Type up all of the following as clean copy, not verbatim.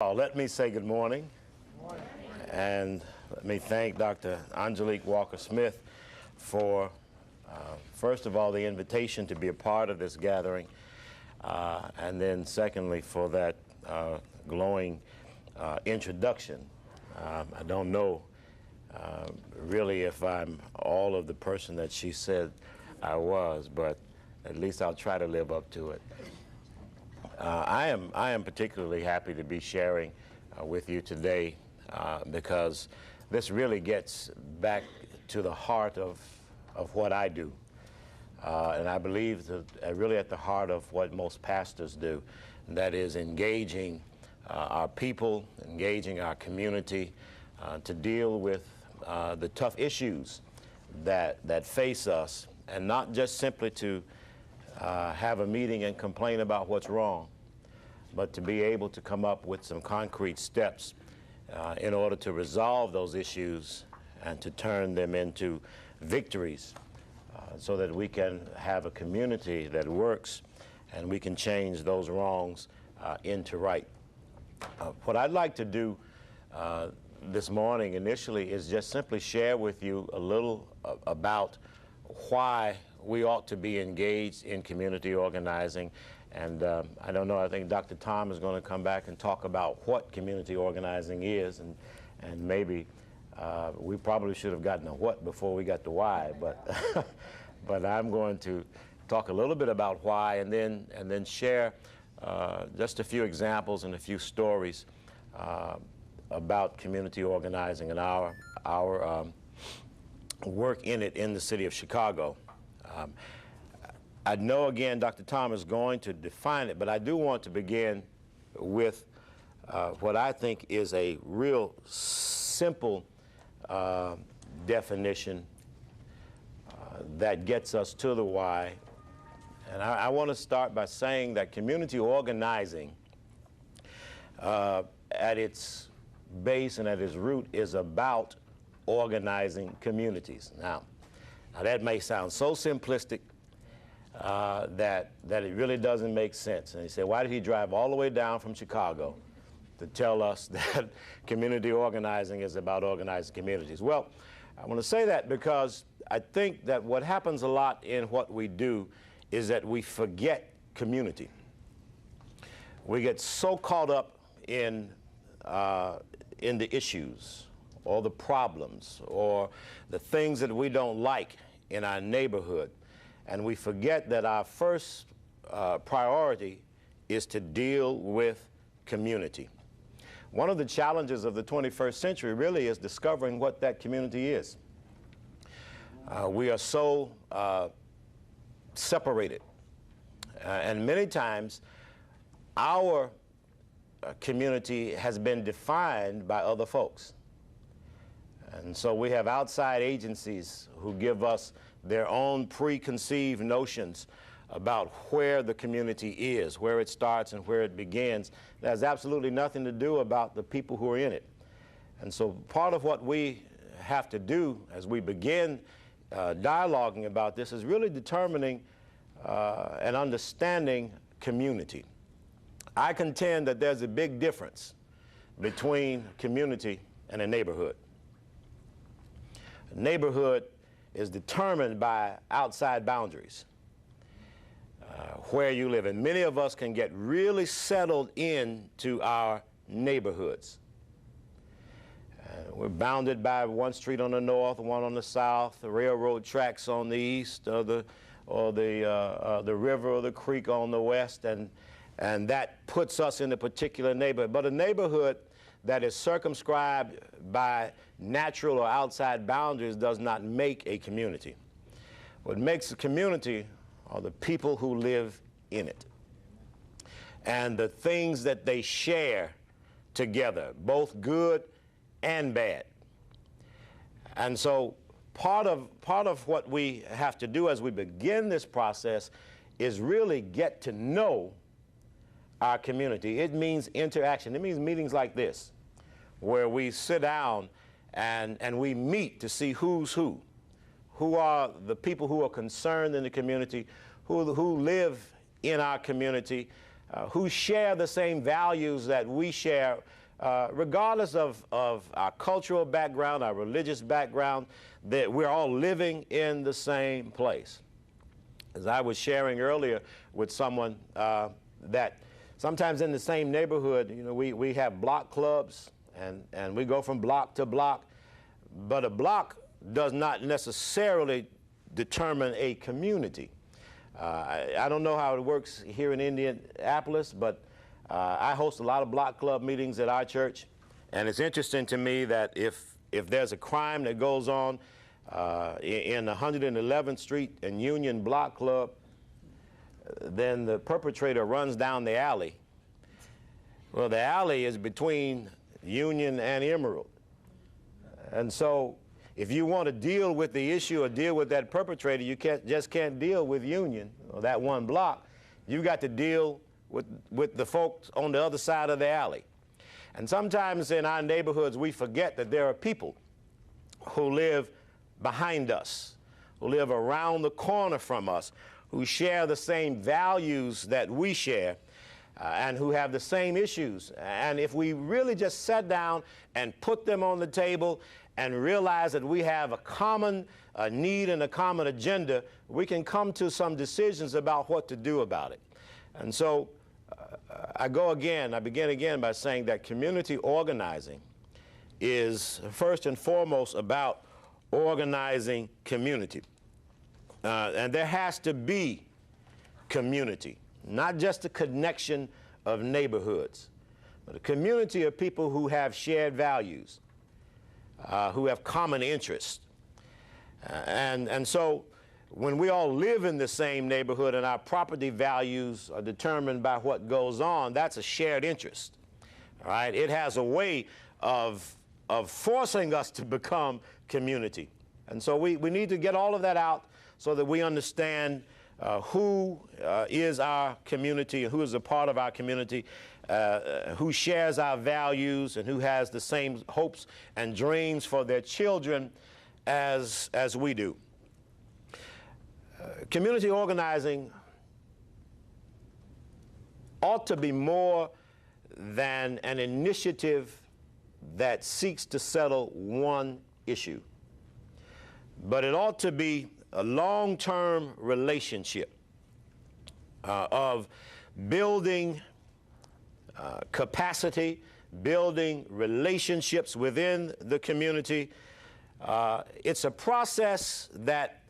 Let me say good morning. Good morning. And let me thank Dr. Angelique Walker-Smith for, first of all, the invitation to be a part of this gathering, and then secondly, for that glowing introduction. I don't know really if I'm all of the person that she said I was, but at least I'll try to live up to it. I am particularly happy to be sharing with you today because this really gets back to the heart of what I do. And I believe that really at the heart of what most pastors do, and that is engaging our people, engaging our community to deal with the tough issues that face us, and not just simply to have a meeting and complain about what's wrong, but to be able to come up with some concrete steps in order to resolve those issues and to turn them into victories so that we can have a community that works and we can change those wrongs into right. What I'd like to do this morning initially is just simply share with you a little about why we ought to be engaged in community organizing. And I don't know, I think Dr. Tom is going to come back and talk about what community organizing is, and maybe we probably should have gotten a what before we got the why, but but I'm going to talk a little bit about why, and then share just a few examples and a few stories about community organizing and our work in it in the city of Chicago. I know, again, Dr. Tom is going to define it, but I do want to begin with what I think is a real simple definition that gets us to the why. And I want to start by saying that community organizing at its base and at its root is about organizing communities. Now that may sound so simplistic that it really doesn't make sense. And you say, why did he drive all the way down from Chicago to tell us that community organizing is about organizing communities? Well, I want to say that because I think that what happens a lot in what we do is that we forget community. We get so caught up in the issues or the problems or the things that we don't like in our neighborhood, and we forget that our first priority is to deal with community. One of the challenges of the 21st century really is discovering what that community is. We are so separated, and many times our community has been defined by other folks. And so we have outside agencies who give us their own preconceived notions about where the community is, where it starts and where it begins. That has absolutely nothing to do about the people who are in it. And so part of what we have to do as we begin dialoguing about this is really determining and understanding community. I contend that there's a big difference between community and a neighborhood. A neighborhood is determined by outside boundaries, where you live. And many of us can get really settled into our neighborhoods. We're bounded by one street on the north, one on the south, the railroad tracks on the east, or the river or the creek on the west, and that puts us in a particular neighborhood. But a neighborhood that is circumscribed by natural or outside boundaries does not make a community. What makes a community are the people who live in it and the things that they share together, both good and bad. And so part of what we have to do as we begin this process is really get to know our community. It means interaction. It means meetings like this, where we sit down and we meet to see who's who are the people who are concerned in the community, who live in our community, who share the same values that we share, regardless of our cultural background, our religious background, that we're all living in the same place. As I was sharing earlier with someone, that sometimes in the same neighborhood, you know, we have block clubs, and we go from block to block, but a block does not necessarily determine a community. I don't know how it works here in Indianapolis, but I host a lot of block club meetings at our church, and it's interesting to me that if there's a crime that goes on in 111th Street and Union Block Club, then the perpetrator runs down the alley. Well, the alley is between Union and Emerald. And so if you want to deal with the issue or deal with that perpetrator, you just can't deal with Union or that one block. You've got to deal with the folks on the other side of the alley. And sometimes in our neighborhoods, we forget that there are people who live behind us, who live around the corner from us, who share the same values that we share, and who have the same issues. And if we really just sat down and put them on the table and realize that we have a common need and a common agenda, we can come to some decisions about what to do about it. And so I begin again by saying that community organizing is first and foremost about organizing community. And there has to be community, not just a connection of neighborhoods, but a community of people who have shared values, who have common interests. And so when we all live in the same neighborhood and our property values are determined by what goes on, that's a shared interest. All right? It has a way of forcing us to become community. And so we need to get all of that out so that we understand who is our community, who is a part of our community, who shares our values, and who has the same hopes and dreams for their children as we do. Community organizing ought to be more than an initiative that seeks to settle one issue, but it ought to be a long-term relationship of building capacity, building relationships within the community. It's a process that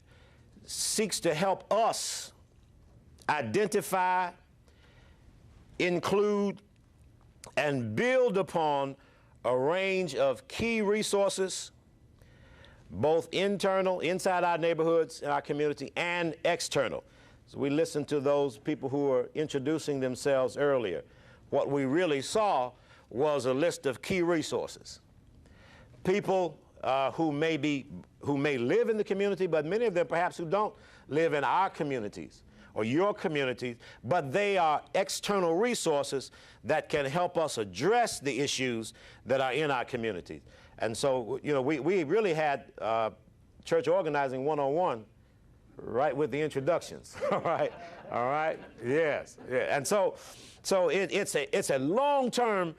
seeks to help us identify, include, and build upon a range of key resources, both internal, inside our neighborhoods, in our community, and external. So we listened to those people who were introducing themselves earlier. What we really saw was a list of key resources. People who may live in the community, but many of them perhaps who don't live in our communities or your communities, but they are external resources that can help us address the issues that are in our communities. And so, you know, we really had church organizing 101 right with the introductions. All right, yes, yeah. And so it's a long-term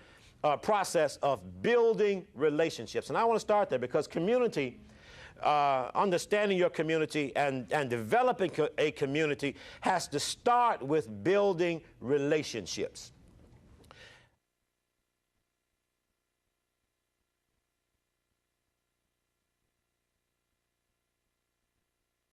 process of building relationships. And I want to start there because community, understanding your community and developing a community has to start with building relationships.